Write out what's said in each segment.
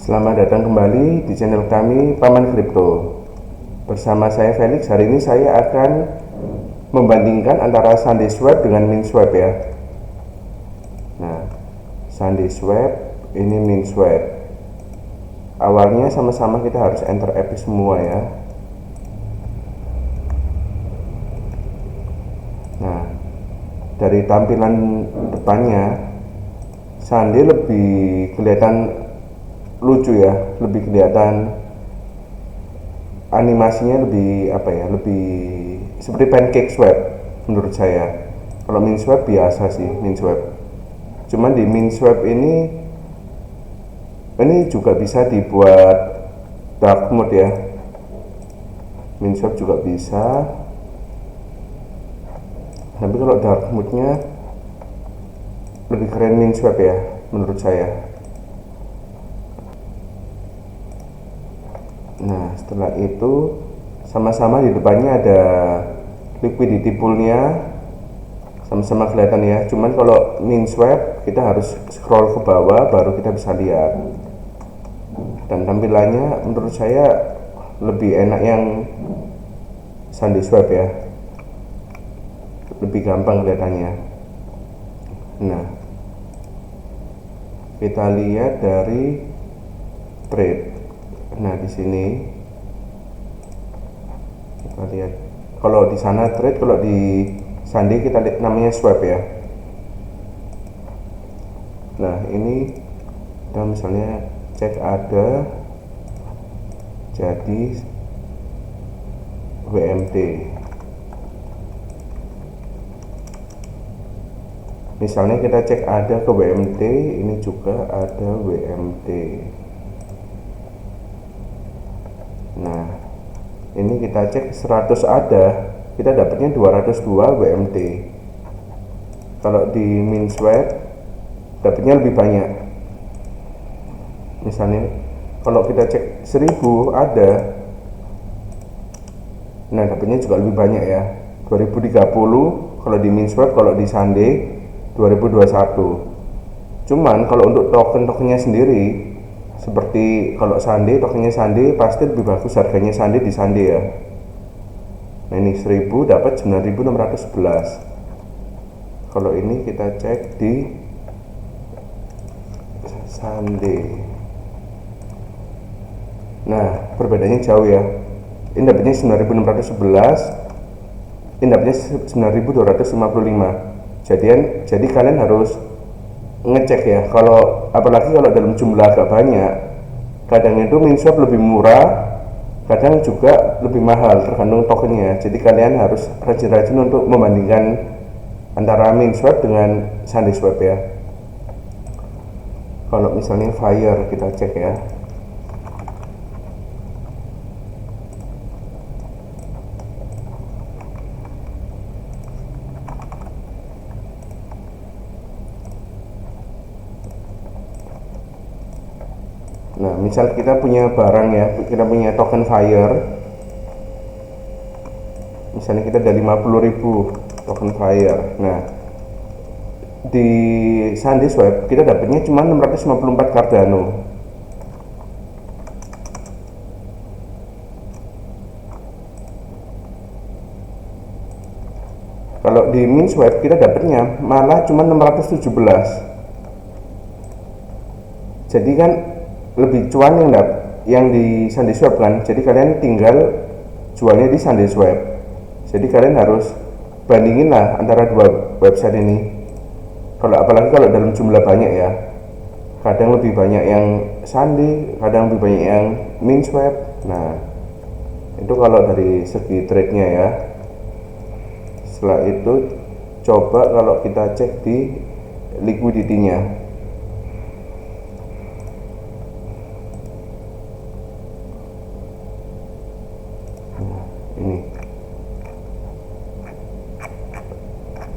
Selamat datang kembali di channel kami Paman Kripto. Bersama saya Felix, hari ini saya akan membandingkan antara SundaeSwap dengan MintSwap ya. Nah, SundaeSwap ini MintSwap. Awalnya sama-sama kita harus enter EP semua ya. Nah, dari tampilan depannya Sunday lebih kelihatan lucu ya, lebih kelihatan animasinya lebih lebih seperti pancake swap menurut saya. Kalau MintSwap biasa sih MintSwap, cuman di MintSwap ini juga bisa dibuat dark mode ya. MintSwap juga bisa, tapi kalau dark mode nya lebih keren MintSwap ya menurut saya. Nah, setelah itu sama-sama di depannya ada liquidity poolnya, sama-sama kelihatan ya. Cuman kalau MintSwap kita harus scroll ke bawah baru kita bisa lihat. Dan tampilannya menurut saya lebih enak yang SundaeSwap ya, lebih gampang kelihatannya. Nah, kita lihat dari trade. Nah, di sini kita lihat kalau di sana trade, kalau di Sunday kita lihat namanya swap ya. Nah, ini kita misalnya cek ada jadi WMT. Misalnya kita cek ada ke WMT, ini juga ada WMT. Nah, ini kita cek 100 ada, kita dapatnya 202 WMT. Kalau di MintSwap dapatnya lebih banyak. Misalnya kalau kita cek 1000 ada, nah dapatnya juga lebih banyak ya, 2030 kalau di MintSwap. Kalau di Sunday 2021. Cuman kalau untuk token-tokennya sendiri, seperti kalau Sunday, tokennya Sunday pasti lebih bagus harganya Sunday di Sunday ya. Nah, ini 1000 dapat 9611. Kalau ini kita cek di Sunday. Nah, perbedaannya jauh ya. Ini dapatnya 9611, ini dapatnya 9255. Jadi kalian harus ngecek ya, kalau apalagi kalau dalam jumlah agak banyak, kadang itu MintSwap lebih murah, kadang juga lebih mahal tergantung tokennya. Jadi kalian harus rajin-rajin untuk membandingkan antara MintSwap dengan SundaeSwap ya. Kalau misalnya Fire kita cek ya. Nah, misal kita punya barang ya, kita punya token Fire, misalnya kita ada 50.000 token Fire. Nah, di SundaeSwap kita dapatnya cuma 654 Cardano. Kalau di MintSwap kita dapatnya malah cuma 617. Jadi kan lebih cuan yang di SundaeSwap kan. Jadi kalian tinggal jualnya di SundaeSwap. Jadi kalian harus bandingin lah antara dua website ini. Kalau apalagi kalau dalam jumlah banyak ya. Kadang lebih banyak yang Sunday, kadang lebih banyak yang MintSwap. Nah, itu kalau dari segi trade-nya ya. Setelah itu coba kalau kita cek di liquidity-nya. Ini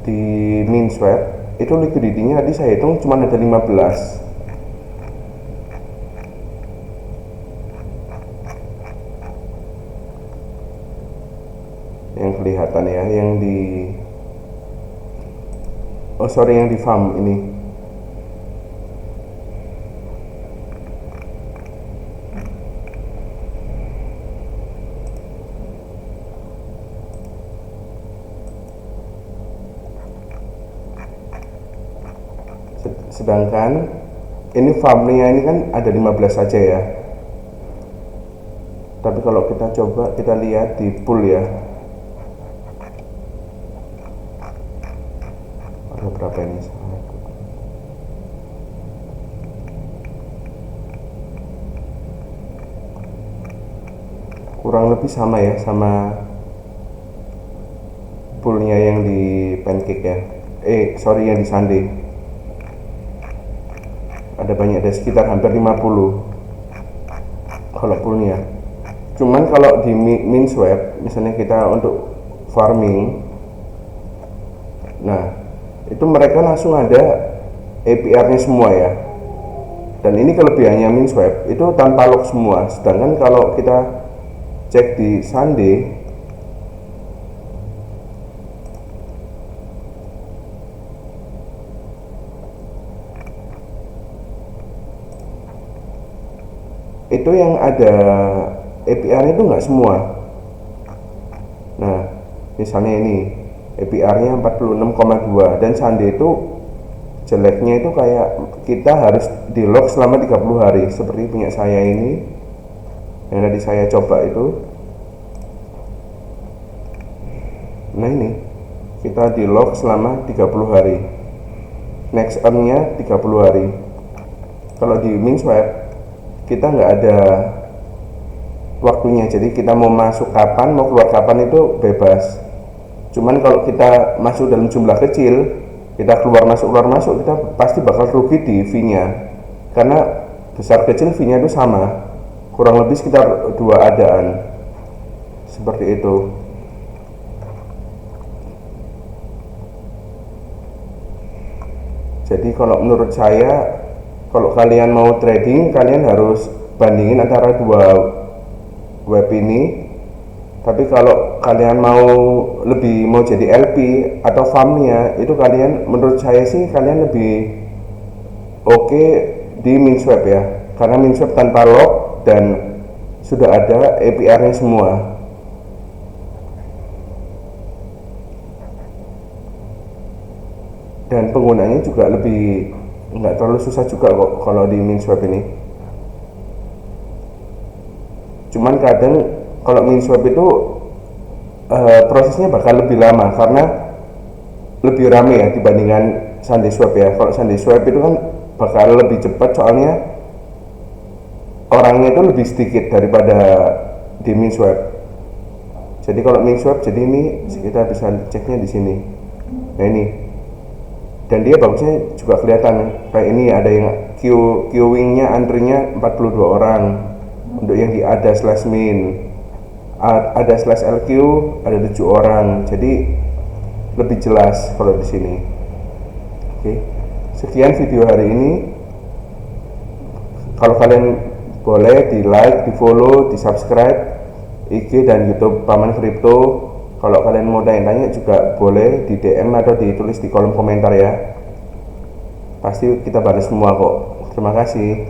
di MintSwap itu liquidity-nya tadi saya hitung cuma ada 15. Yang kelihatan ya, yang di yang di farm ini Sedangkan ini farmnya ini kan ada 15 saja ya. Tapi kalau kita coba kita lihat di pool ya, ada berapa ini? Kurang lebih sama ya, sama poolnya yang di Pancake ya. Sorry, yang di Sunday. Ada banyak, ada sekitar hampir 50 kalau poolnya. Cuman kalau di Minswap, misalnya kita untuk farming, nah itu mereka langsung ada APR-nya semua ya. Dan ini kelebihannya Minswap, itu tanpa lock semua. Sedangkan kalau kita cek di Sunday, itu yang ada APR itu nggak semua. Nah, misalnya ini APR-nya 46,2 dan Sunday itu jeleknya itu kayak kita harus di lock selama 30 hari seperti punya saya ini yang tadi saya coba itu. Nah, ini kita di lock selama 30 hari, next earn-nya 30 hari. Kalau di Minswap kita nggak ada waktunya, jadi kita mau masuk kapan, mau keluar kapan itu bebas. Cuman kalau kita masuk dalam jumlah kecil, kita keluar masuk kita pasti bakal rugi di fee-nya, karena besar kecil fee-nya itu sama, kurang lebih sekitar 2 adaan seperti itu. Jadi kalau menurut saya, kalau kalian mau trading, kalian harus bandingin antara dua web ini. Tapi kalau kalian mau jadi LP atau farmnya, itu kalian, menurut saya sih kalian lebih oke di Minswap ya, karena Minswap tanpa lock dan sudah ada APR-nya semua. Dan penggunanya juga lebih nggak terlalu susah juga kok kalau di Minswap ini. Cuman kadang kalau Minswap itu prosesnya bakal lebih lama karena lebih rame ya dibandingkan SundaeSwap ya. Kalau SundaeSwap itu kan bakal lebih cepat, soalnya orangnya itu lebih sedikit daripada di Minswap. Jadi kalau Minswap, jadi ini kita bisa ceknya di sini. Nah ini, dan dia bagusnya juga kelihatan kayak ini, ada yang queuing-nya, antrinya 42 orang untuk yang di ada slash min, ada slash LQ ada 7 orang, jadi lebih jelas kalau di sini. Oke, sekian video hari ini. Kalau kalian boleh di like, di follow, di subscribe IG dan YouTube Paman Kripto. Kalau kalian mau tanya-tanya juga boleh di DM atau ditulis di kolom komentar ya, pasti kita balas semua kok. Terima kasih.